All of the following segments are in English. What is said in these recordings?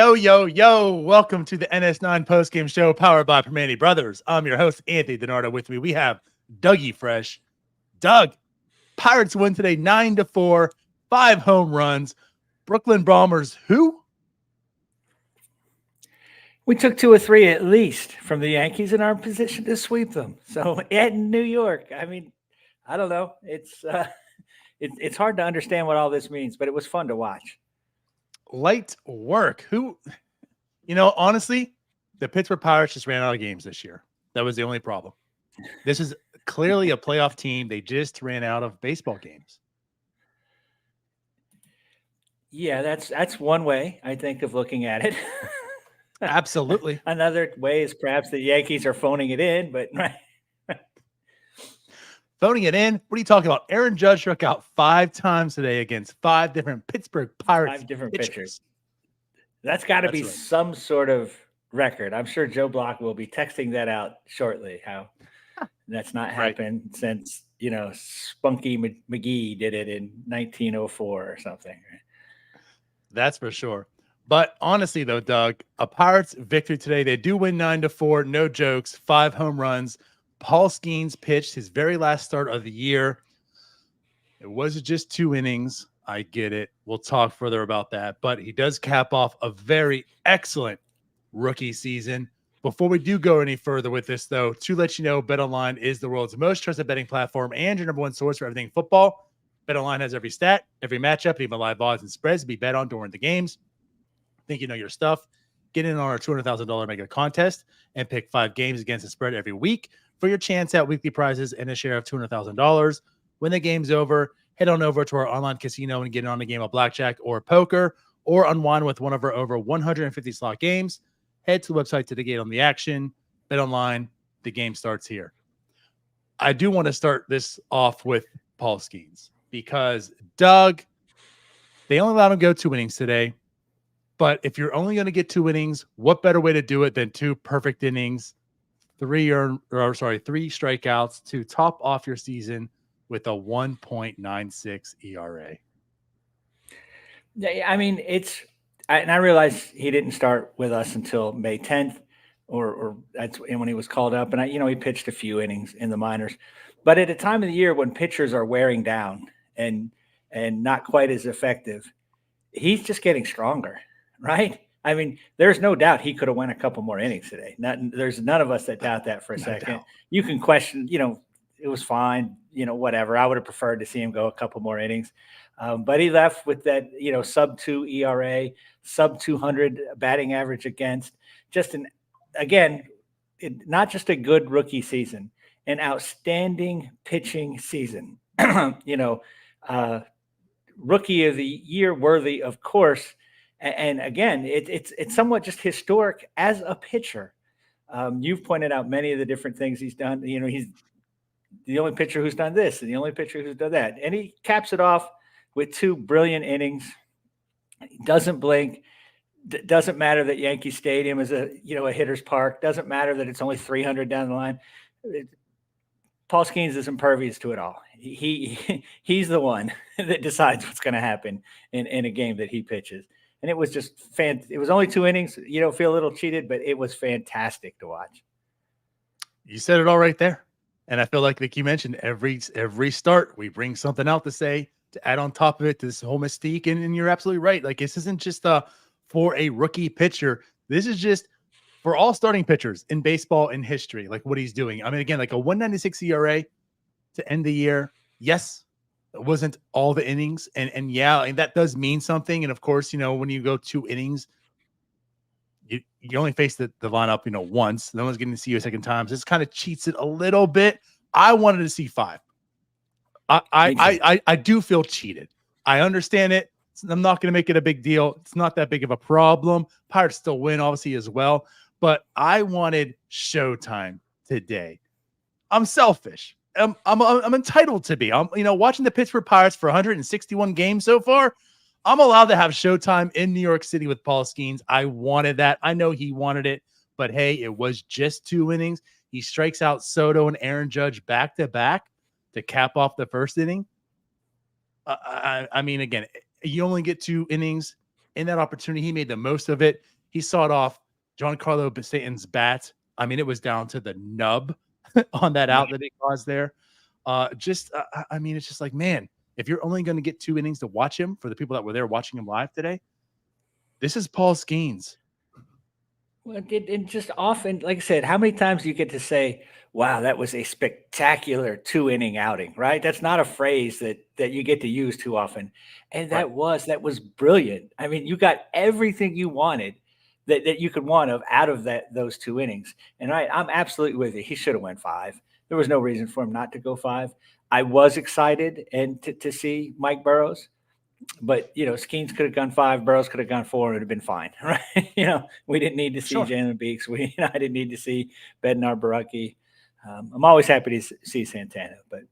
Yo, yo, yo. Welcome to the NS9 Postgame show powered by Primanti Brothers. I'm your host, Anthony DiNardo. With me, we have Dougie Fresh. Doug, Pirates win today 9-4, 5 home runs. Brooklyn Bombers, who? We took 2 or 3 at least from the Yankees in our position to sweep them. So in New York, I mean, I don't know. It's hard to understand what all this means, but it was fun to watch. Light work. Who? Honestly, the Pittsburgh Pirates just ran out of games this year. That was the only problem. This is clearly a playoff team. They just ran out of baseball games. Yeah, that's one way, I think, of looking at it. Absolutely. Another way is perhaps the Yankees are phoning it in, but phoning it in? What are you talking about? Aaron Judge struck out 5 times today against 5 different Pittsburgh Pirates. 5 different pitchers. That's got to be right. Some sort of record. I'm sure Joe Block will be texting that out shortly. How that's not happened since Spunky McGee did it in 1904 or something. That's for sure. But honestly, though, Doug, a Pirates victory today. They do win 9-4. No jokes. 5 home runs. Paul Skenes pitched his very last start of the year. It was just 2 innings. I get it. We'll talk further about that. But he does cap off a very excellent rookie season. Before we do go any further with this, though, to let you know, BetOnline is the world's most trusted betting platform and your #1 source for everything football. BetOnline has every stat, every matchup, even live odds and spreads to be bet on during the games. Think you know your stuff? Get in on our $200,000 mega contest and pick 5 games against the spread every week for your chance at weekly prizes and a share of $200,000. When the game's over, head on over to our online casino and get on a game of blackjack or poker, or unwind with one of our over 150 slot games. Head to the website to get on the action. Bet online. The game starts here. I do want to start this off with Paul Skenes because, Doug, they only allowed him to go 2 innings today. But if you're only going to get 2 innings, what better way to do it than 2 perfect innings, 3 strikeouts to top off your season with a 1.96 ERA. I mean, and I realize he didn't start with us until May 10th, or that's when he was called up. And he pitched a few innings in the minors, but at a time of the year when pitchers are wearing down and not quite as effective, he's just getting stronger, right? I mean, there's no doubt he could have went a couple more innings today. There's none of us that doubt that for a second. Doubt. You can question, it was fine, whatever. I would have preferred to see him go a couple more innings. But he left with that, sub 2 ERA, sub 200 batting average against. Not just a good rookie season, an outstanding pitching season. Rookie of the year worthy, of course. And again, it's somewhat just historic as a pitcher. You've pointed out many of the different things he's done. He's the only pitcher who's done this and the only pitcher who's done that. And he caps it off with 2 brilliant innings. He doesn't blink. Doesn't matter that Yankee Stadium is a hitter's park. Doesn't matter that it's only 300 down the line. Paul Skenes is impervious to it all. He's the one that decides what's going to happen in a game that he pitches. And it was just it was only 2 innings. You don't feel a little cheated, but it was fantastic to watch. You said it all right there. And I feel like you mentioned, every start we bring something out to add on top of it to this whole mystique. And you're absolutely right. Like, this isn't just for a rookie pitcher. This is just for all starting pitchers in baseball in history, like what he's doing. I mean, again, like a 1.96 ERA to end the year. Yes, it wasn't all the innings. And yeah, and that does mean something. And of course, when you go 2 innings, you only face the lineup, once. No one's getting to see you a second time. So this kind of cheats it a little bit. I wanted to see 5. I do feel cheated. I understand it. I'm not going to make it a big deal. It's not that big of a problem. Pirates still win, obviously, as well. But I wanted showtime today. I'm selfish. I'm entitled to be. I'm watching the Pittsburgh Pirates for 161 games so far. I'm allowed to have showtime in New York City with Paul Skenes. I wanted that. I know he wanted it, but hey, it was just 2 innings. He strikes out Soto and Aaron Judge back to back to cap off the first inning. I mean, again, you only get 2 innings. in that opportunity. He made the most of it. He sawed off Giancarlo Stanton's bat. I mean, it was down to the nub on that out that he caused there. I mean, it's just like, man, if you're only going to get 2 innings to watch him, for the people that were there watching him live today, this is Paul Skenes. Well, it just often, like I said, how many times do you get to say, wow, that was a spectacular 2-inning outing, right? That's not a phrase that you get to use too often. And that was brilliant. I mean, you got everything you wanted that you could want out of those 2 innings. And I'm absolutely with you. He should have went 5. There was no reason for him not to go 5. I was excited and to see Mike Burrows. But Skenes could have gone 5, Burrows could have gone 4, it would have been fine, right? We didn't need to see Jalen Beeks. I didn't need to see Bednar Baraki. I'm always happy to see Santana, but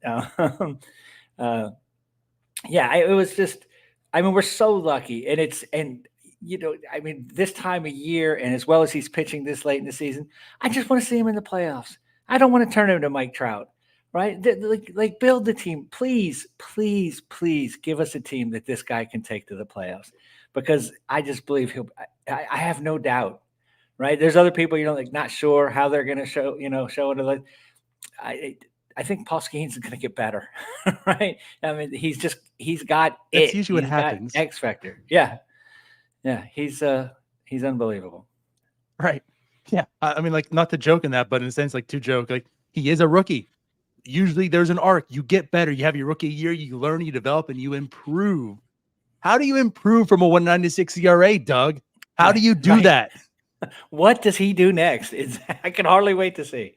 it was just. I mean, we're so lucky, and this time of year, and as well as he's pitching this late in the season, I just want to see him in the playoffs. I don't want to turn him to Mike Trout. Right? Like build the team. Please, please, please give us a team that this guy can take to the playoffs, because I just believe I have no doubt. Right? There's other people, not sure how they're going to show it. I think Paul Skenes is going to get better. Right? I mean, he's got it. That's usually what happens. X factor. Yeah. Yeah. He's unbelievable. Right. Yeah. I mean, like, not to joke in that, but in a sense, like, to joke, like, he is a rookie. Usually there's an arc. You get better. You have your rookie year. You learn, you develop, and you improve. How do you improve from a 1.96 ERA, Doug? How do you do that? What does he do next? I can hardly wait to see.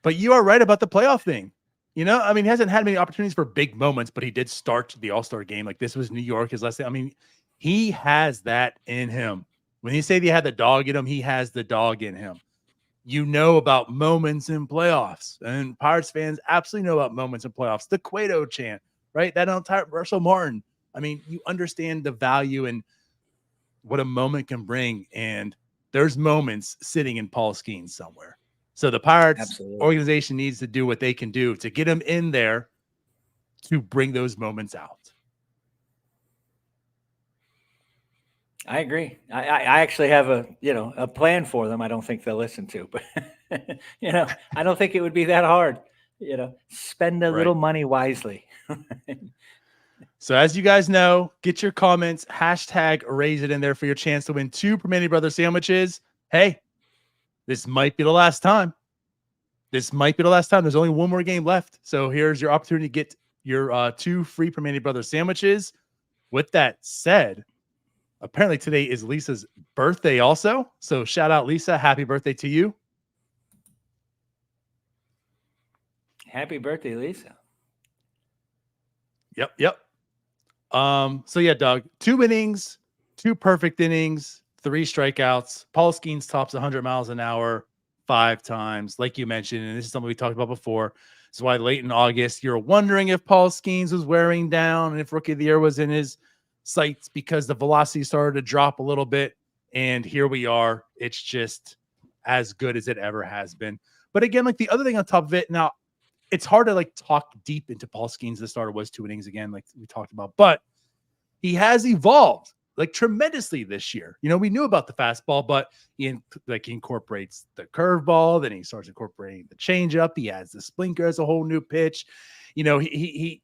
But you are right about the playoff thing. I mean, he hasn't had many opportunities for big moments, but he did start the All-Star game. Like, this was New York, his last thing. I mean, he has that in him. When you say he had the dog in him, he has the dog in him. About moments in playoffs, and Pirates fans absolutely know about moments in playoffs. The Cueto chant, right? That entire Russell Martin. I mean, you understand the value and what a moment can bring, and there's moments sitting in Paul Skenes somewhere. So the Pirates organization needs to do what they can do to get him in there to bring those moments out. I agree. I actually have a plan for them. I don't think they'll listen to, but I don't think it would be that hard. Spend a little money wisely. So as you guys know, get your comments, hashtag raise it in there for your chance to win 2 Primanti Brothers sandwiches. Hey, this might be the last time. There's only one more game left. So here's your opportunity to get your 2 free Primanti Brothers sandwiches. With that said, apparently today is Lisa's birthday also. So shout out, Lisa. Happy birthday to you. Happy birthday, Lisa. Yep. So yeah, Doug, 2 innings, 2 perfect innings, 3 strikeouts. Paul Skenes tops 100 miles an hour 5 times, like you mentioned. And this is something we talked about before. This is why late in August, you're wondering if Paul Skenes was wearing down and if Rookie of the Year was in his sights, because the velocity started to drop a little bit, and here we are. It's just as good as it ever has been. But again, like, the other thing on top of it, now it's hard to talk deep into Paul Skenes. The starter was 2 innings again, like we talked about, but he has evolved tremendously this year. We knew about the fastball, but he incorporates the curveball, then he starts incorporating the changeup. He adds the splinter as a whole new pitch. He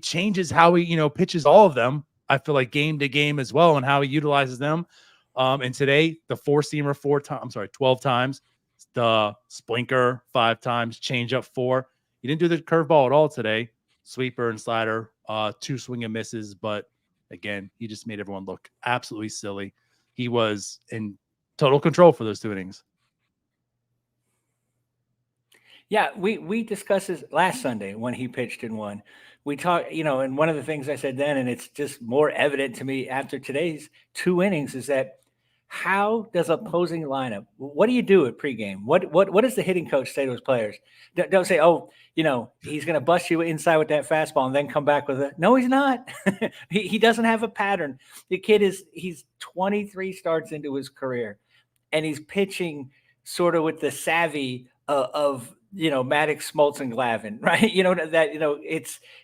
changes how he pitches all of them. I feel like game to game as well, and how he utilizes them. And today, the 4-seamer 12 times, the splinter 5 times, changeup 4. He didn't do the curveball at all today. Sweeper and slider, 2 swing and misses. But again, he just made everyone look absolutely silly. He was in total control for those 2 innings. Yeah, we discussed this last Sunday when he pitched and won. We talked, and one of the things I said then, and it's just more evident to me after today's 2 innings, is that how does opposing lineup, what do you do at pregame? What does the hitting coach say to his players? Don't say, he's going to bust you inside with that fastball and then come back with no, he's not. he doesn't have a pattern. The kid he's 23 starts into his career, and he's pitching sort of with the savvy of Maddox, Smoltz, and Glavine, right?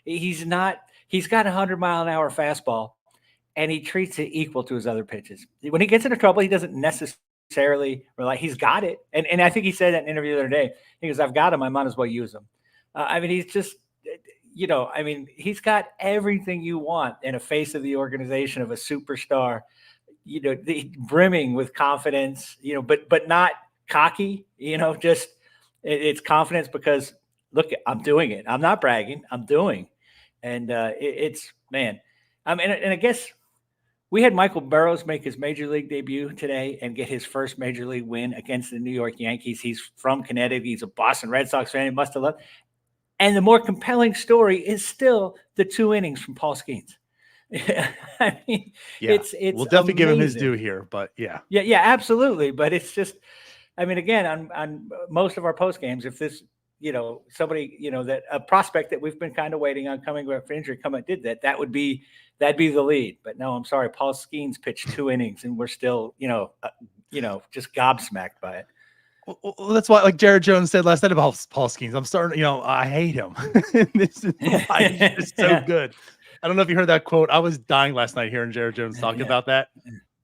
He's got 100-mile-an-hour fastball, and he treats it equal to his other pitches. When he gets into trouble, he doesn't necessarily rely. He's got it, and I think he said that in an interview the other day. He goes, "I've got him. I might as well use him." I mean, he's just, I mean, he's got everything you want in a face of the organization of a superstar. Brimming with confidence. But not cocky. Just it's confidence because look, I'm doing it. I'm not bragging. I'm doing, and it's man. And I guess. We had Michael Burrows make his major league debut today and get his first major league win against the New York Yankees. He's from Connecticut. He's a Boston Red Sox fan. He must have loved. And the more compelling story is still the 2 innings from Paul Skenes. I mean, it's we'll definitely amazing. give him his due here, but yeah, absolutely. But it's just, I mean, again, on most of our post games, if this, somebody, that a prospect that we've been kind of waiting on coming back for injury did that'd be the lead. But no, I'm sorry. Paul Skenes pitched 2 innings and we're still, just gobsmacked by it. Well, that's why, like Jared Jones said last night about Paul Skenes, I'm starting, I hate him. This is why he's just so good. I don't know if you heard that quote. I was dying last night hearing Jared Jones talking about that.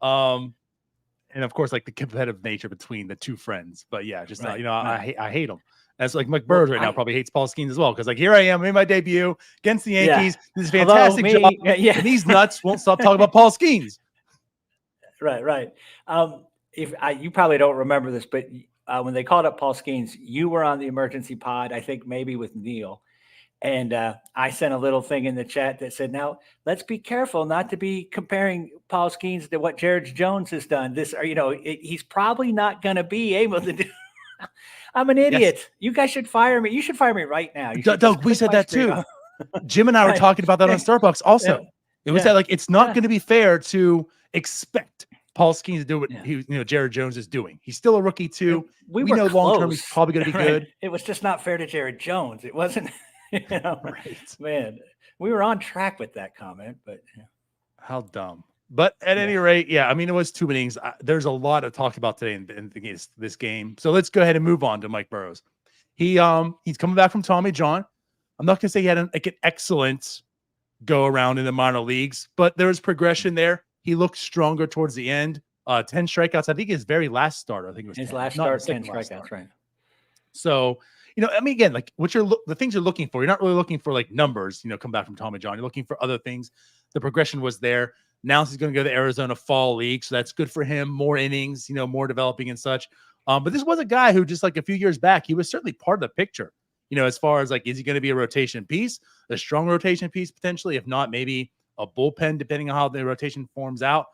And of course, like the competitive nature between the 2 friends. But yeah, just I hate him. That's like Mike Burrows right now probably hates Paul Skenes as well. Because like here I am in my debut against the Yankees. This is a fantastic job. And these nuts won't stop talking about Paul Skenes. Right. You probably don't remember this, but when they called up Paul Skenes, you were on the emergency pod, I think maybe with Neil. And I sent a little thing in the chat that said, now let's be careful not to be comparing Paul Skenes to what Jared Jones has done. He's probably not going to be able to do. I'm an idiot. Yes. You guys should fire me. You should fire me right now. Doug, we said that too. Jim and I were talking about that on Starbucks also. It was that like, it's not going to be fair to expect Paul Skenes to do what Jared Jones is doing. He's still a rookie too. We know long-term he's probably going to be good. It was just not fair to Jared Jones. It wasn't. Right. Man, we were on track with that comment, but how dumb. But at any rate, I mean, it was 2 innings. There's a lot to talk about today in this game. So let's go ahead and move on to Mike Burrows. He's coming back from Tommy John. I'm not going to say he had an excellent go around in the minor leagues, but there was progression there. He looked stronger towards the end. 10 strikeouts. I think his very last start. I think it was his 10, last start, 10 strikeouts, right? So, I mean, again, like the things you're looking for, you're not really looking for like numbers, come back from Tommy John. You're looking for other things. The progression was there. Now he's going to go to the Arizona Fall League. So that's good for him. More innings, more developing and such. But this was a guy who just like a few years back, he was certainly part of the picture, as far as like, is he going to be a rotation piece, a strong rotation piece potentially? If not, maybe a bullpen, depending on how the rotation forms out.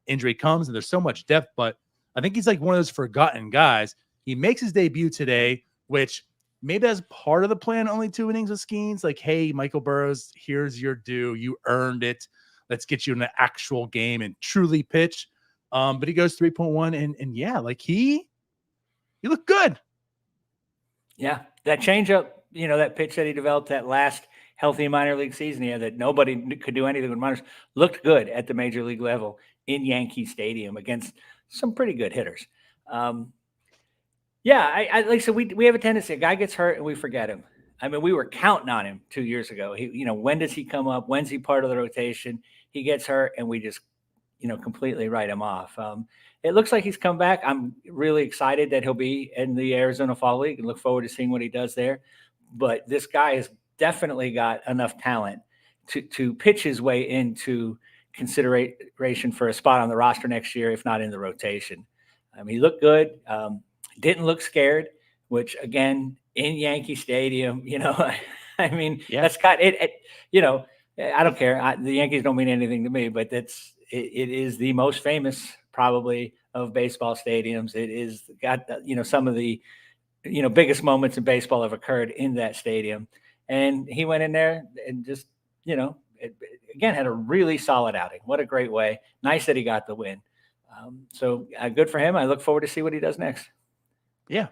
Injury comes and there's so much depth, but I think he's like one of those forgotten guys. He makes his debut today, which maybe that's part of the plan. Only 2 innings with Skenes. Like, hey, Michael Burrows, here's your due. You earned it. Let's get you in an actual game and truly pitch. But he goes 3.1 and yeah, like he looked good. Yeah, that changeup, that pitch that he developed that last healthy minor league season here that nobody could do anything with minors, looked good at the major league level in Yankee Stadium against some pretty good hitters. I like so we have a tendency, a guy gets hurt and we forget him. I mean, we were counting on him 2 years ago. When does he come up? When's he part of the rotation? He gets hurt and we just, completely write him off. It looks like he's come back. I'm really excited that he'll be in the Arizona Fall League and look forward to seeing what he does there. But this guy has definitely got enough talent to pitch his way into consideration for a spot on the roster next year, if not in the rotation. He looked good. Didn't look scared, which again, in Yankee Stadium, that's got it. I don't care. The Yankees don't mean anything to me, but it is the most famous probably of baseball stadiums. It is got, some of the, biggest moments in baseball have occurred in that stadium. And he went in there and just, again, had a really solid outing. What a great way. Nice that he got the win. So good for him. I look forward to see what he does next. Yeah.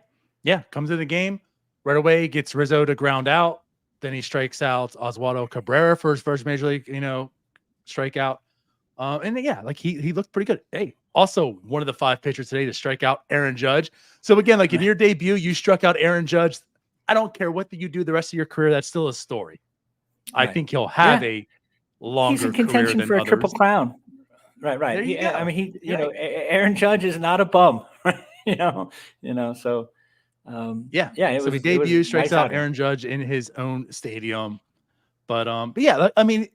Comes in the game right away, gets Rizzo to ground out. Then he strikes out Oswaldo Cabrera for his first major league, strikeout. He looked pretty good. Hey, also one of the 5 pitchers today to strike out Aaron Judge. So again, like in your debut, you struck out Aaron Judge. I don't care what you do the rest of your career. That's still a story. Right. I think he'll have a longer He's in contention career than for a others. Triple Crown. Right. There you go. I mean, You're right. Aaron Judge is not a bum, right? So, Yeah. yeah, So he it was debuts, strikes nice out outing. Aaron Judge in his own stadium. But yeah, I mean,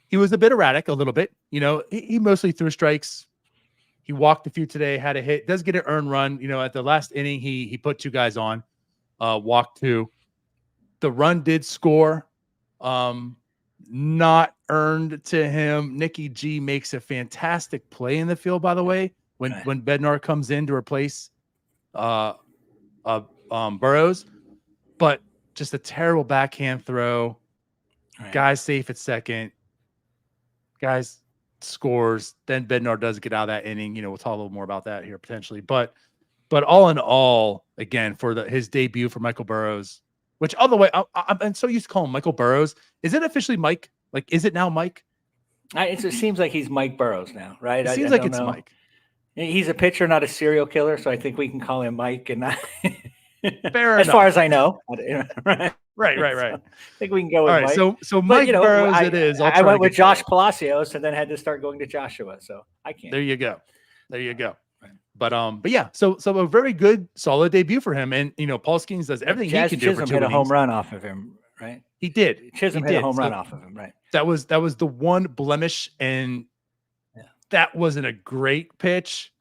he was a bit erratic, a little bit. He mostly threw strikes. He walked a few today, had a hit, does get an earned run. At the last inning, he put 2 guys on, walked 2. The run did score. Not earned to him. Nicky G makes a fantastic play in the field, by the way, when Bednar comes in to replace Burrows, but just a terrible backhand throw. Right. Guy's safe at second. Guys scores. Then Bednar does get out of that inning. We'll talk a little more about that here potentially. But all in all, again, for his debut for Michael Burrows, which, by the way, I'm so used to calling him Michael Burrows. Is it officially Mike? Like, is it now Mike? It seems like he's Mike Burrows now, right? It seems like it's Mike. He's a pitcher, not a serial killer, so I think we can call him Mike. And not Fair as enough. far as I know, right. Right. So I think we can go with Mike. So Mike Burrows, it is. I went with Josh Palacios, and then had to start going to Joshua. So I can't. There you go. Right. But yeah, so a very good, solid debut for him, and Paul Skenes does everything he can do. Chisholm hit a home run off of him, right? He did. Chisholm hit a home run off of him, right? That was the one blemish, and that wasn't a great pitch.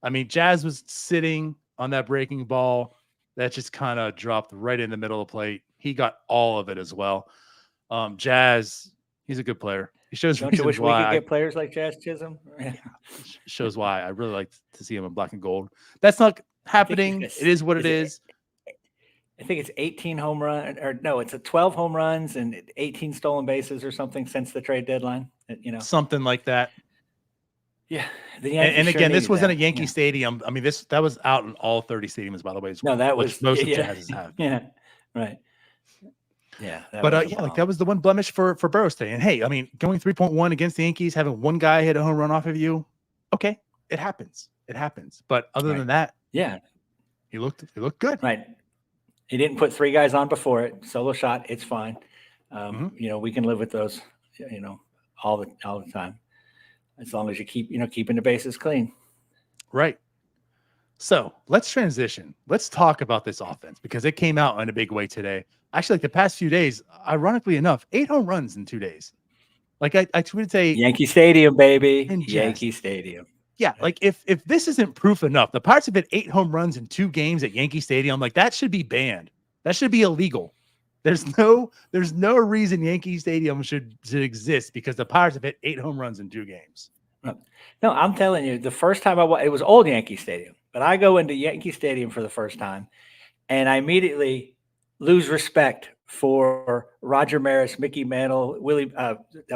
I mean, Jazz was sitting on that breaking ball that just kind of dropped right in the middle of the plate. He got all of it as well. Jazz, he's a good player. He shows Don't you wish we could get players like Jazz Chisholm? Yeah. Shows why I really like to see him in black and gold. That's not happening. It is what it is. I think it's 18 home run, or no, it's 12 home runs and 18 stolen bases or something since the trade deadline. Something like that. Yeah, and again, this wasn't a Yankee stadium. I mean, that was out in all 30 stadiums, by the way. No, that was most of Jazz's have. Yeah, right. Yeah, that was the one blemish for Burrows today. And hey, I mean, going 3.1 against the Yankees, having one guy hit a home run off of you, okay, it happens. But other than that, yeah, he looked good. Right. He didn't put 3 guys on before it. Solo shot, it's fine. We can live with those, all the time, as long as you keep, keeping the bases clean. Right. So let's transition. Let's talk about this offense, because it came out in a big way today. Actually, like the past few days, ironically enough, 8 home runs in 2 days. Like I tweeted today, Yankee Stadium, baby. Yankee Stadium. Yeah, like if this isn't proof enough, the Pirates have hit 8 home runs in 2 games at Yankee Stadium. Like, that should be banned. That should be illegal. There's no reason Yankee Stadium should exist, because the Pirates have hit 8 home runs in 2 games. No, I'm telling you, the first time it was old Yankee Stadium, but I go into Yankee Stadium for the first time, and I immediately lose respect for Roger Maris, Mickey Mantle,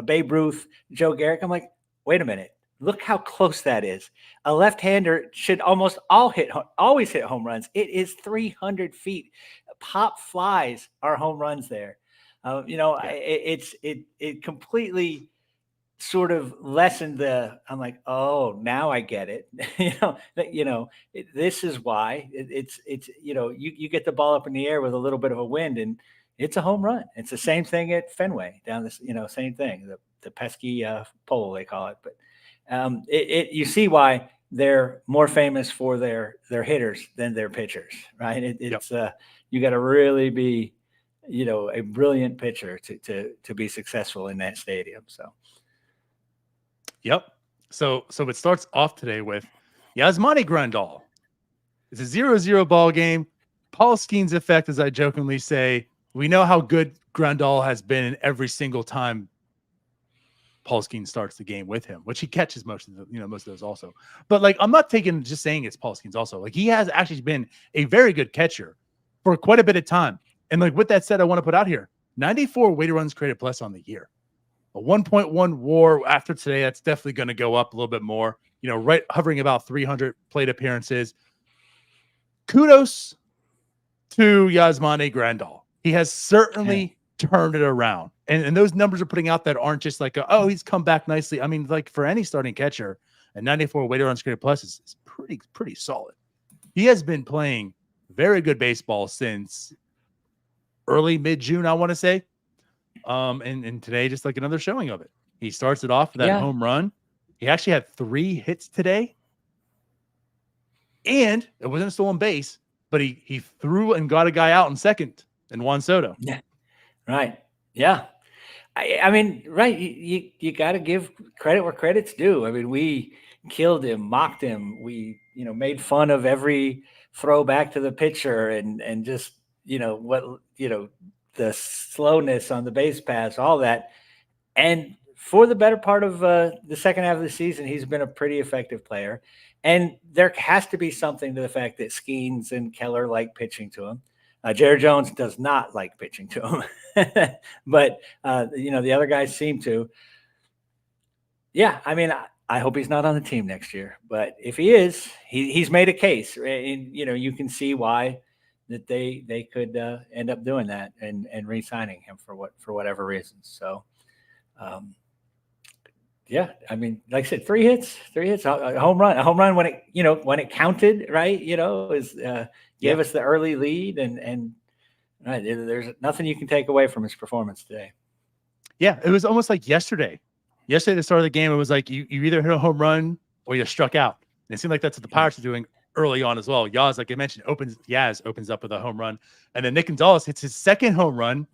Babe Ruth, Joe Garrick. I'm like, wait a minute. Look how close that is. A left-hander should almost always hit home runs. It is 300 feet. Pop flies are home runs there. It completely sort of lessened I'm like, oh, now I get it. This is why you get the ball up in the air with a little bit of a wind, and it's a home run. It's the same thing at Fenway down this, same thing, the pesky pole, they call it. But you see why they're more famous for their hitters than their pitchers, right? You got to really be, a brilliant pitcher to be successful in that stadium. So. Yep. So it starts off today with Yasmani Grandal. It's a 0-0 ball game. Paul Skenes effect, as I jokingly say. We know how good Grandal has been in every single time Paul Skenes starts the game with him, which he catches most of those also. But like, I'm not just saying it's Paul Skenes also. Like, he has actually been a very good catcher for quite a bit of time. And like, with that said, I want to put out here 94 weighted runs created plus on the year. A 1.1 WAR after today. That's definitely going to go up a little bit more. Right, hovering about 300 plate appearances. Kudos to Yasmani Grandal. He has certainly turned it around. And those numbers are putting out that aren't just like, he's come back nicely. I mean, like, for any starting catcher, a 94 weighted runs created plus is pretty solid. He has been playing very good baseball since early mid-June, I want to say. And today, just like another showing of it. He starts it off with that home run. He actually had 3 hits today, and it wasn't a stolen base, but he threw and got a guy out in second, and Juan Soto. Yeah. Right. Yeah. I mean, right. You got to give credit where credit's due. I mean, we killed him, mocked him. We, made fun of every throw back to the pitcher and just, the slowness on the base pass, all that. And for the better part of the second half of the season, he's been a pretty effective player. And there has to be something to the fact that Skenes and Keller like pitching to him. Jared Jones does not like pitching to him, but the other guys seem to. Yeah, I mean, I hope he's not on the team next year, but if he is, he's made a case, and you can see why that they could end up doing that and re-signing him for whatever reasons. So, yeah, I mean, like I said, 3 hits, a home run when it counted, right? Is gave us the early lead, and right, there's nothing you can take away from his performance today. Yeah, it was almost like yesterday. Yesterday, at the start of the game, it was like you either hit a home run or you struck out. And it seemed like that's what the Pirates are doing early on as well. Yaz, like I mentioned, Yaz opens up with a home run, and then Nick Gonzalez hits his second home run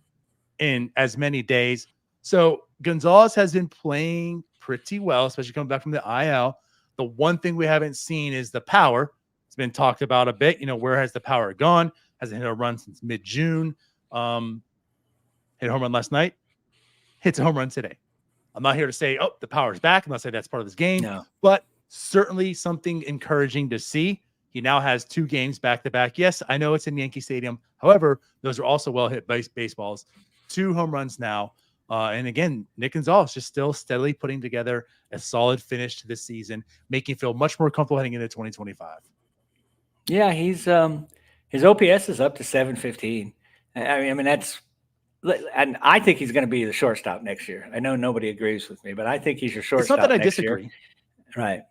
in as many days. So Gonzalez has been playing pretty well, especially coming back from the IL. The one thing we haven't seen is the power. It's been talked about a bit. Where has the power gone? Hasn't hit a run since mid-June. Hit a home run last night. Hits a home run today. I'm not here to say, oh, the power's back. I'm not saying that's part of this game, but certainly something encouraging to see. He now has 2 games back-to-back. Yes, I know it's in Yankee Stadium. However, those are also well-hit baseballs. 2 home runs now. And again, Nick Gonzalez just still steadily putting together a solid finish to this season, making him feel much more comfortable heading into 2025. Yeah, he's his OPS is up to 715. I mean that's. And I think he's going to be the shortstop next year. I know nobody agrees with me, but I think he's your shortstop. It's not that I next disagree. Year. Right.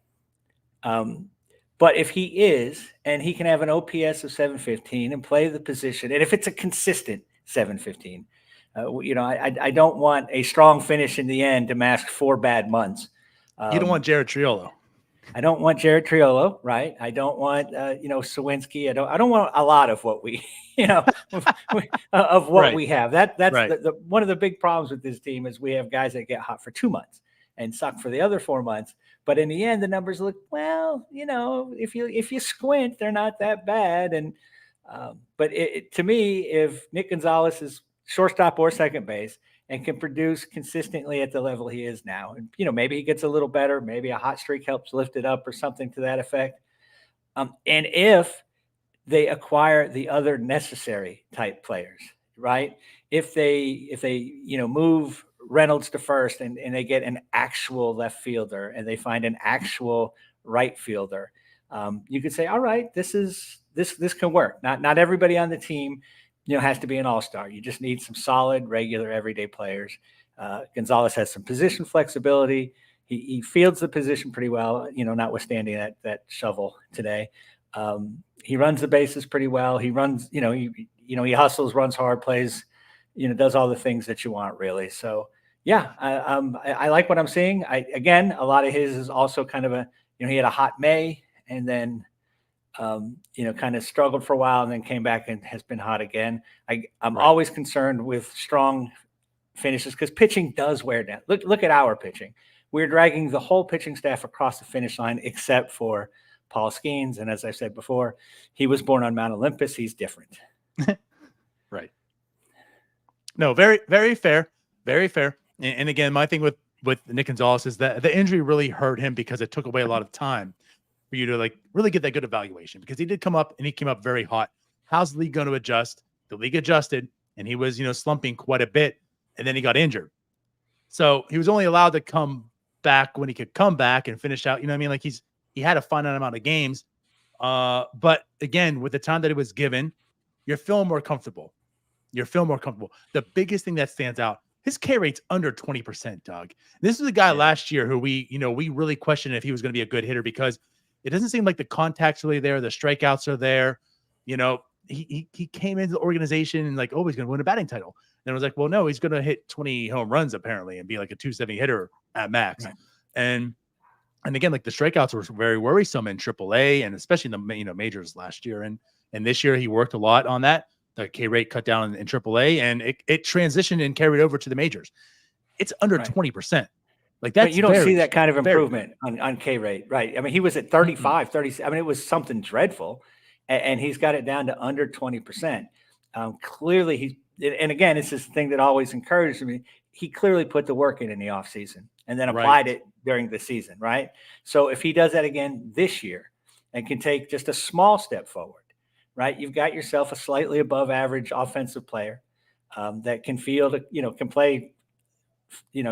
But if he is, and he can have an OPS of 715 and play the position, and if it's a consistent 715, I don't want a strong finish in the end to mask 4 bad months. You don't want Jared Triolo. I don't want Jared Triolo, right? I don't want Sawinski. I don't want a lot of what we of what right. we have. That's right. the one of the big problems with this team is we have guys that get hot for 2 months and suck for the other 4 months. But in the end, the numbers look well. If you squint, they're not that bad. And but to me, if Nick Gonzalez is shortstop or second base and can produce consistently at the level he is now, and maybe he gets a little better, maybe a hot streak helps lift it up or something to that effect. And if they acquire the other necessary type players, right? If they move Reynolds to first and they get an actual left fielder and they find an actual right fielder, you could say, all right, this can work. Not everybody on the team, has to be an all-star. You just need some solid, regular, everyday players. Gonzalez has some position flexibility. He fields the position pretty well, notwithstanding that shovel today. He runs the bases pretty well. He runs, he hustles, runs hard, plays, does all the things that you want, really. So, yeah, I like what I'm seeing. Again, a lot of his is also kind of he had a hot May and then, kind of struggled for a while and then came back and has been hot again. I'm always concerned with strong finishes because pitching does wear down. Look at our pitching. We're dragging the whole pitching staff across the finish line except for Paul Skenes. And as I said before, he was born on Mount Olympus. He's different. Right. No, very, very fair. Very fair. And again, my thing with Nick Gonzalez is that the injury really hurt him because it took away a lot of time for you to really get that good evaluation because he did come up and he came up very hot. How's the league going to adjust? The league adjusted and he was, slumping quite a bit and then he got injured. So he was only allowed to come back when he could come back and finish out. He had a finite amount of games. But again, with the time that it was given, you're feeling more comfortable. The biggest thing that stands out, his K rate's under 20%, Doug. This is a guy last year who we really questioned if he was going to be a good hitter because it doesn't seem like the contact's really there. The strikeouts are there. He came into the organization and he's going to win a batting title. And it was like, well, no, he's going to hit 20 home runs apparently and be like a 270 hitter at max. Right. And And again, like the strikeouts were very worrisome in AAA and especially in the majors last year. And this year he worked a lot on that. The K rate cut down in AAA and it transitioned and carried over to the majors. It's under 20%. Like that's but you don't see that kind of very improvement on K rate, right? I mean, he was at 35, 30. I mean, it was something dreadful, and he's got it down to under 20%. Clearly, and again, it's this thing that always encourages me. He clearly put the work in the offseason and then applied it during the season, right? So if he does that again this year and can take just a small step forward, right? You've got yourself a slightly above average offensive player that can field, can play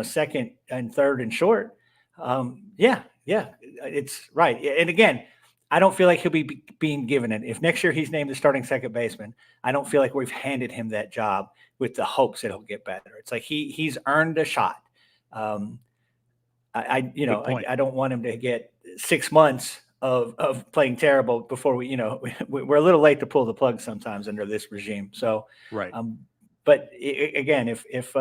second and third and short. It's right. And again, I don't feel like he'll be being given it. If next year he's named the starting second baseman, I don't feel like we've handed him that job with the hopes that he'll get better. It's like he's earned a shot. I don't want him to get 6 months of playing terrible before we're a little late to pull the plug sometimes under this regime. So, but again, if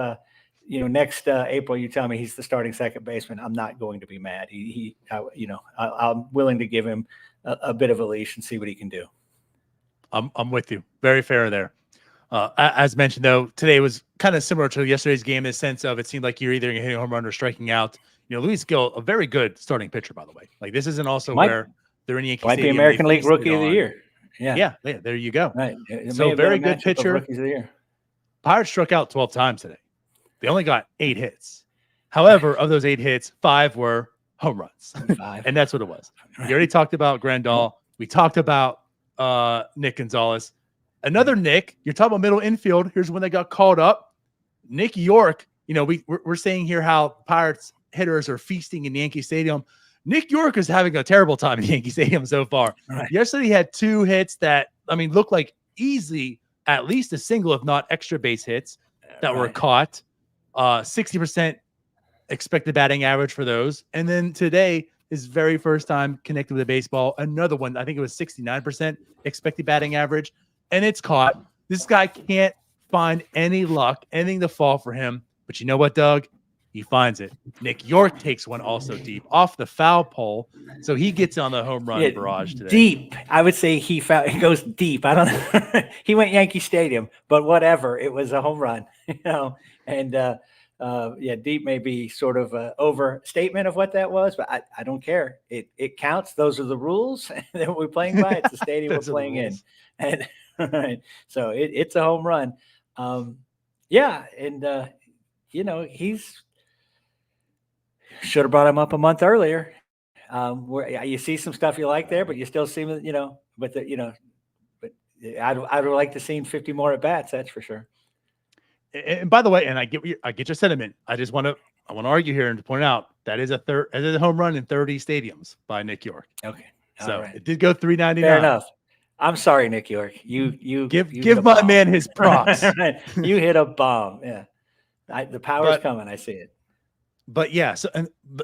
next April, you tell me he's the starting second baseman, I'm not going to be mad. I'm willing to give him a bit of a leash and see what he can do. I'm with you. Very fair there. As mentioned, though, today was kind of similar to yesterday's game in the sense of it seemed like you're either hitting a home run or striking out. Luis Gill, a very good starting pitcher, by the way. Like this isn't also where they're in Yankee Stadium. Might be American League Rookie of the Year. Yeah. There you go. Right. So very good pitcher. Rookies of the Year. Pirates struck out 12 times today. They only got 8 hits. However, of those 8 hits, 5 were home runs. And that's what it was. We already talked about Grandal. We talked about Nick Gonzalez. Another Nick, you're talking about middle infield. Here's when they got called up. Nick York, we're saying here how Pirates hitters are feasting in Yankee Stadium. Nick York is having a terrible time in Yankee Stadium so far. Right. Yesterday, he had 2 hits that, looked like easily at least a single, if not extra base hits that were caught. 60% expected batting average for those. And then today, his very first time connected with a baseball, another one, I think it was 69% expected batting average, and it's caught. This guy can't find any luck, anything to fall for him. But you know what, Doug? He finds it. Nick York takes one also deep off the foul pole. So he gets on the home run barrage today. Deep. I would say he goes deep. I don't know. He went Yankee Stadium, but whatever. It was a home run, and deep may be sort of an overstatement of what that was, but I don't care. It counts. Those are the rules that we're playing by. It's the stadium we're playing in. And so it's a home run. He's should have brought him up a month earlier. Where you see some stuff you like there, but you still see him, but I'd like to see 50 more at bats. That's for sure. And by the way, and I get your sentiment. I want to argue here and to point out that is a home run in 30 stadiums by Nick York. Okay. So it did go 399. Fair enough. I'm sorry, Nick York. You give my man his props. You hit a bomb. Yeah. The power's coming. I see it. But yeah,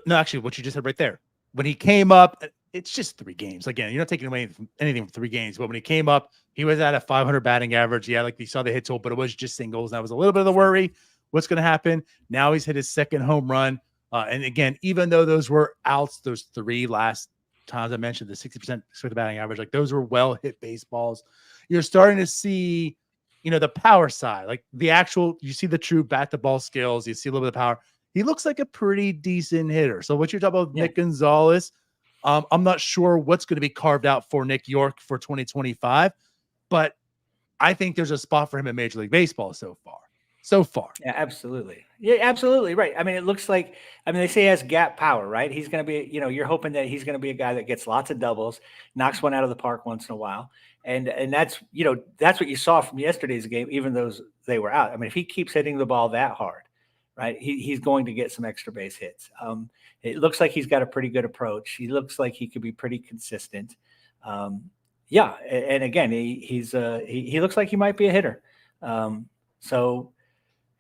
no, actually, what you just said right there. When he came up, it's just 3 games. Again, you're not taking away anything from 3 games. But when he came up, he was at a 500 batting average. Yeah, like you saw the hit total, but it was just singles. That was a little bit of the worry. What's going to happen? Now he's hit his second home run. And again, even though those were outs, those 3 last times I mentioned, the 60% expected batting average, like those were well hit baseballs. You're starting to see, the power side, like you see the true bat to ball skills. You see a little bit of power. He looks like a pretty decent hitter. So what you're talking about, Nick Gonzalez, I'm not sure what's going to be carved out for Nick York for 2025, but I think there's a spot for him in Major League Baseball so far. Yeah, absolutely. Yeah, absolutely. Right. I mean, it looks like, they say he has gap power, right? He's going to be, you're hoping that he's going to be a guy that gets lots of doubles, knocks one out of the park once in a while. And that's, that's what you saw from yesterday's game, even though they were out. I mean, if he keeps hitting the ball that hard, right, he's going to get some extra base hits. It looks like he's got a pretty good approach. He looks like he could be pretty consistent. And again, he looks like he might be a hitter. So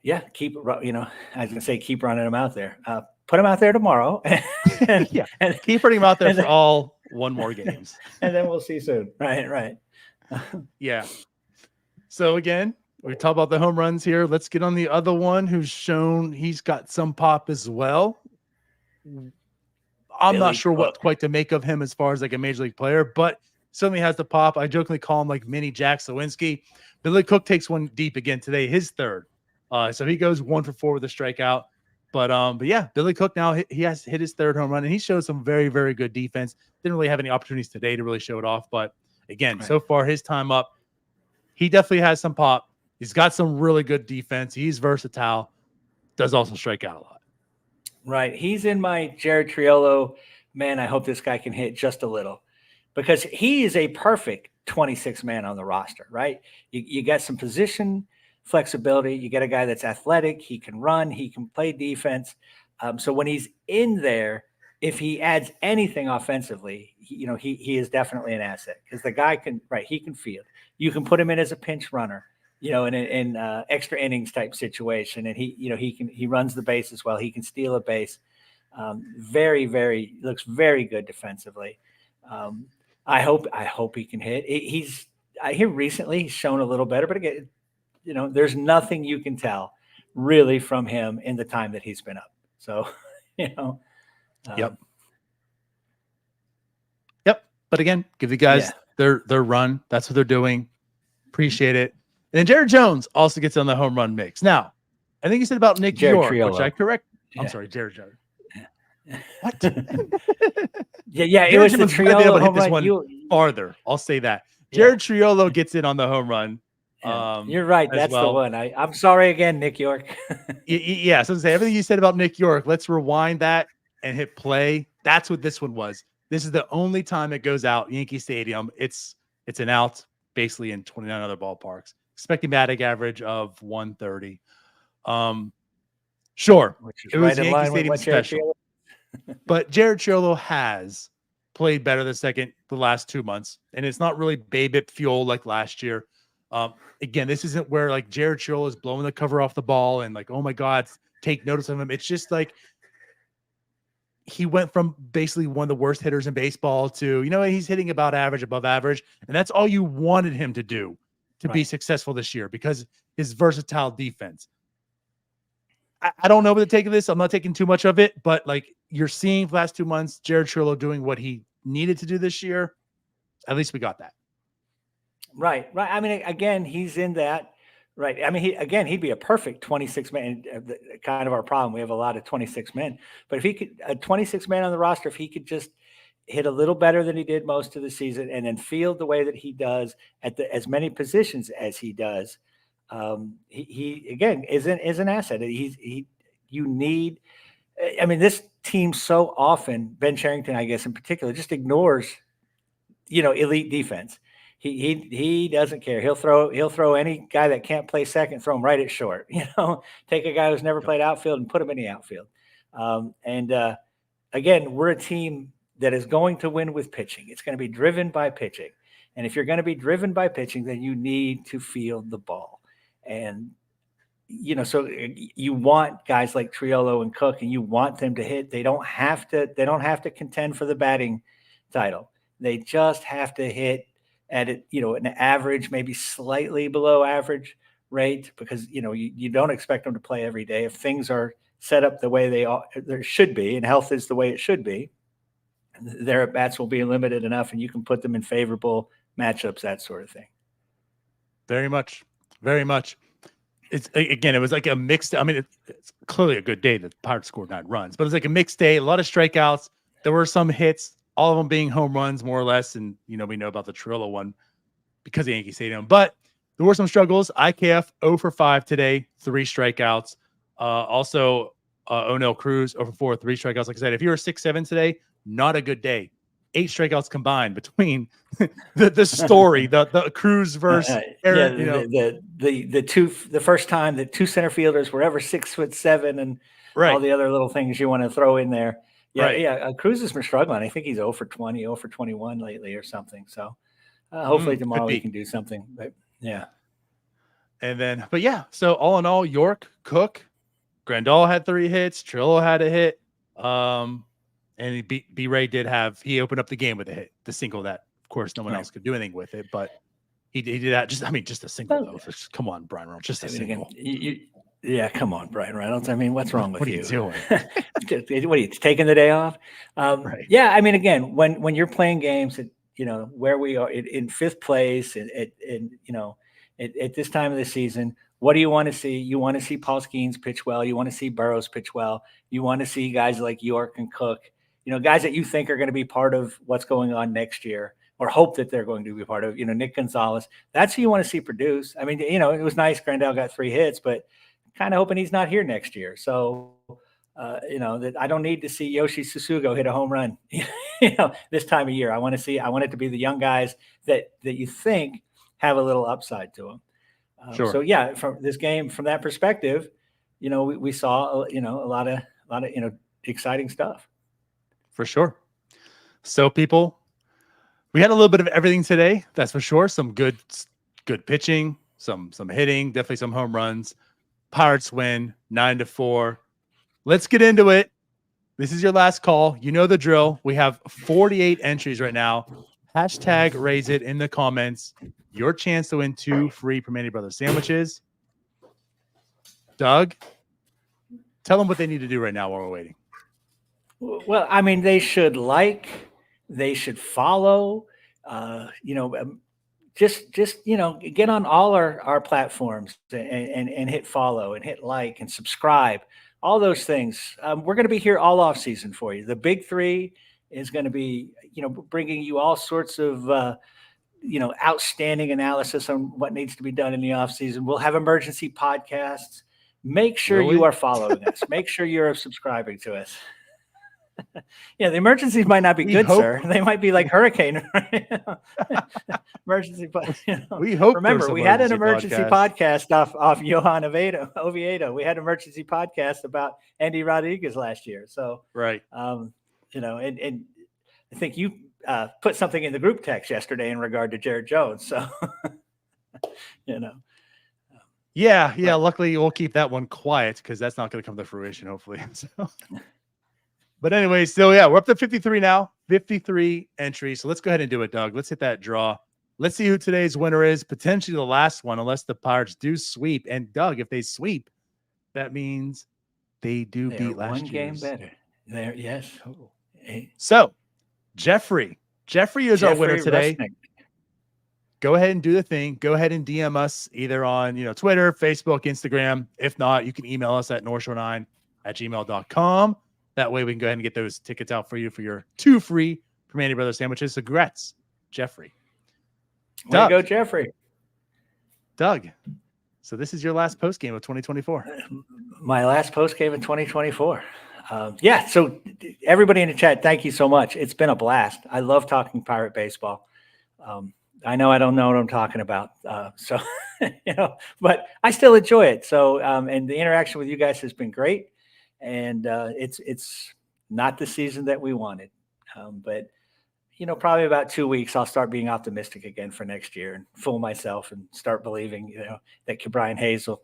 yeah, keep running him out there. Put him out there tomorrow, and keep putting him out there for all 1 more games, and then we'll see soon. Right. Yeah. So again, we talk about the home runs here. Let's get on the other one who's shown he's got some pop as well. I'm not Billy sure what Cook. quite to make of him as far as like a major league player, but certainly has the pop. I jokingly call him like mini Jack Sawinski. Billy Cook takes one deep again today, his third. So he goes 1 for 4 with a strikeout. But yeah, Billy Cook now he has hit his third home run, and he showed some very, very good defense. Didn't really have any opportunities today to really show it off, but again, so far his time up, he definitely has some pop. He's got some really good defense. He's versatile. Does also strike out a lot. Right. He's in my Jared Triolo. Man, I hope this guy can hit just a little, because he is a perfect 26 man on the roster, right? You got some position flexibility. You get a guy that's athletic. He can run. He can play defense. So when he's in there, if he adds anything offensively, he is definitely an asset, because the guy he can field. You can put him in as a pinch runner, in extra innings type situation. And he runs the base as well. He can steal a base. Looks very good defensively. I hope he can hit. I hear recently he's shown a little better, but again, there's nothing you can tell really from him in the time that he's been up. So, Yep. But again, give the guys their run. That's what they're doing. Appreciate it. And then Jared Jones also gets on the home run mix. Now, I think you said about Nick Jared York, Triolo. which I correct. Yeah. I'm sorry, Jared Jones. What? Yeah. It was the Triolo able to hit home this run. one farther. I'll say that. Jared Triolo gets in on the home run. You're right. That's the one. I'm sorry again, Nick York. Yeah. So to say everything you said about Nick York, let's rewind that and hit play. That's what this one was. This is the only time it goes out, Yankee Stadium. It's an out basically in 29 other ballparks. Expecting batting average of 130. Sure, it was Yankee Stadium special. But Jared Triolo has played better the last 2 months, and it's not really BABIP fuel like last year. Again, this isn't where like Jared Triolo is blowing the cover off the ball and like, oh my God, take notice of him. It's just like he went from basically one of the worst hitters in baseball to, he's hitting about average, above average. And that's all you wanted him to do to be successful this year, because his versatile defense. I don't know what to take of this. I'm not taking too much of it, but like you're seeing the last 2 months, Jared Triolo doing what he needed to do this year. At least we got that. Right. I mean, again, he's in that. Right. I mean, he'd be a perfect 26 man. Kind of our problem. We have a lot of 26 men, but if he could, a 26 man on the roster, if he could just hit a little better than he did most of the season, and then field the way that he does at as many positions as he does, he again is an asset. You need. I mean, this team so often, Ben Cherington, I guess in particular, just ignores, elite defense. He doesn't care. He'll throw any guy that can't play second, throw him right at short. Take a guy who's never played outfield and put him in the outfield. Again, we're a team that is going to win with pitching. It's going to be driven by pitching, and if you're going to be driven by pitching, then you need to field the ball. And so you want guys like Triolo and Cook, and you want them to hit. They don't have to contend for the batting title. They just have to hit at it, an average, maybe slightly below average rate, because you don't expect them to play every day. If things are set up the way there should be, and health is the way it should be, their at bats will be limited enough, and you can put them in favorable matchups, that sort of thing. Very much, very much. It was like a mixed. I mean, it's clearly a good day. The Pirates scored 9 runs, but it's like a mixed day. A lot of strikeouts. There were some hits, all of them being home runs, more or less. And we know about the Triolo one because of Yankee Stadium. But there were some struggles. IKF 0 for 5 today, 3 strikeouts. Also, O'Neill Cruz 0 for 4, 3 strikeouts. Like I said, if you were 6-7 today, not a good day. 8 strikeouts combined between the story, the Cruz versus Aaron, the first time that 2 center fielders were ever 6'7" and all the other little things you want to throw in there. Cruz has been struggling. I think he's 0 for 20, 0 for 21 lately or something. So hopefully tomorrow he can do something. But yeah. And then, so all in all, York, Cook, Grandal had 3 hits. Trillo had a hit. And B-Ray he opened up the game with a hit, the single that, of course, no one else could do anything with it, but he did that. Just a single though. Come on, Brian Reynolds, just a single. Yeah, come on, Brian Reynolds. I mean, what's wrong with What are you you? doing? What are you taking the day off? Right. Yeah, I mean, again, when you're playing games at where we are in fifth place, at this time of the season, what do you want to see? You want to see Paul Skenes pitch well. You want to see Burrows pitch well. You want to see guys like York and Cook, guys that you think are going to be part of what's going on next year, or hope that they're going to be part of. Nick Gonzalez. That's who you want to see produce. I mean, it was nice Grandal got 3 hits, but kind of hoping he's not here next year. So, that I don't need to see Yoshi Susugo hit a home run, this time of year. I want it to be the young guys that you think have a little upside to them. Sure. So yeah, from this game, from that perspective, we saw, a lot of exciting stuff. For sure. So people, we had a little bit of everything today. That's for sure. Some good pitching, some hitting, definitely some home runs. Pirates win 9-4. Let's get into it. This is your last call. You know the drill. We have 48 entries right now. Hashtag raise it in the comments. Your chance to win 2 free Primanti Brothers sandwiches. Doug, tell them what they need to do right now while we're waiting. Well, I mean, they should they should follow, just get on all our platforms and hit follow and hit like and subscribe, all those things. We're going to be here all off season for you. The big 3 is going to be bringing you all sorts of outstanding analysis on what needs to be done in the off season. We'll have emergency podcasts. Make sure you are following us. Make sure you're subscribing to us. Yeah, the emergencies might not be good, sir. They might be like hurricane. Emergency, but we hope. Remember, we had an emergency podcast off Johan Oviedo. We had an emergency podcast about Andy Rodriguez last year. So right, and I think you put something in the group text yesterday in regard to Jared Jones. So Yeah. Luckily, we'll keep that one quiet because that's not going to come to fruition, hopefully. So. But anyway, still, we're up to 53 now. 53 entries. So let's go ahead and do it, Doug. Let's hit that draw. Let's see who today's winner is. Potentially the last one, unless the Pirates do sweep. And Doug, if they sweep, that means they do beat last year. One game better. There, yes. Oh. So, Jeffrey is our winner today. Rusnick. Go ahead and do the thing. Go ahead and DM us either on Twitter, Facebook, Instagram. If not, you can email us at northshore9@gmail.com. That way we can go ahead and get those tickets out for you for your 2 free Primanti Brothers sandwiches. So congrats, Jeffrey. Way to go, Jeffrey. Doug, so this is your last post game of 2024. My last post game of 2024. So everybody in the chat, thank you so much. It's been a blast. I love talking Pirate baseball. I know I don't know what I'm talking about. But I still enjoy it. So, and the interaction with you guys has been great. And it's not the season that we wanted, but probably about 2 weeks I'll start being optimistic again for next year and fool myself and start believing that Brian Hayes will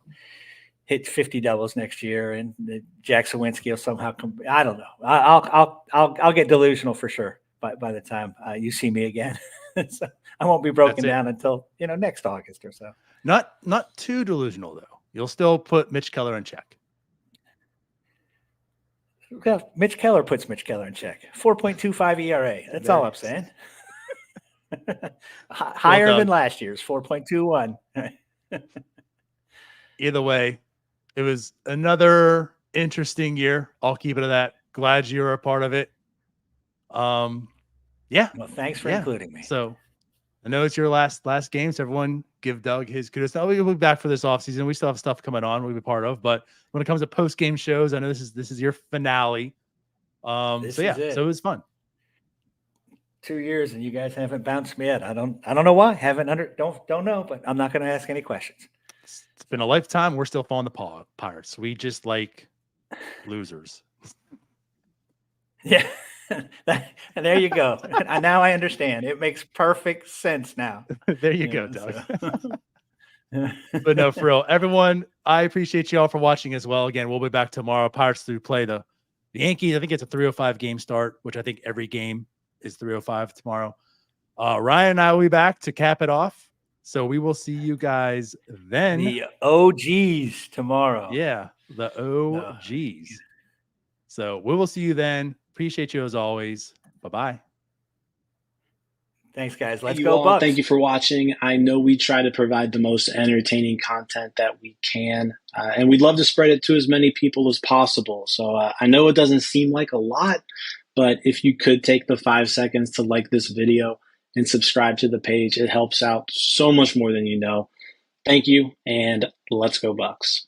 hit 50 doubles next year and Jack Sawinski will somehow come. I don't know. I'll get delusional for sure by the time you see me again. So I won't be broken down until next August or so. Not too delusional though. You'll still put Mitch Keller in check. Well, Mitch Keller puts Mitch Keller in check. 4.25 ERA. That's all I'm saying. Higher than last year's 4.21. Either way, it was another interesting year. I'll keep it at that. Glad you were a part of it. Yeah. Well, thanks for including me. So I know it's your last game. So everyone give Doug his kudos. Now we'll be back for this offseason. We still have stuff coming on we'll be part of. But when it comes to post-game shows, I know this is your finale. So it was fun. 2 years and you guys haven't bounced me yet. I don't know why. Don't know, but I'm not going to ask any questions. It's been a lifetime. We're still following the Pirates. We just like losers. Yeah. There you go. Now I understand. It makes perfect sense now. There you go, Doug. But no, for real, everyone, I appreciate you all for watching as well. Again, we'll be back tomorrow. Pirates to play the Yankees. I think it's a 3:05 game start, which I think every game is 3:05 tomorrow. Ryan and I will be back to cap it off. So we will see you guys then. The OGs tomorrow. Yeah, the OGs. So we will see you then. Appreciate you as always. Bye-bye. Thanks, guys. Let's you go, all. Bucks. Thank you for watching. I know we try to provide the most entertaining content that we can, and we'd love to spread it to as many people as possible. So I know it doesn't seem like a lot, but if you could take the 5 seconds to like this video and subscribe to the page, it helps out so much more than you know. Thank you, and let's go Bucks.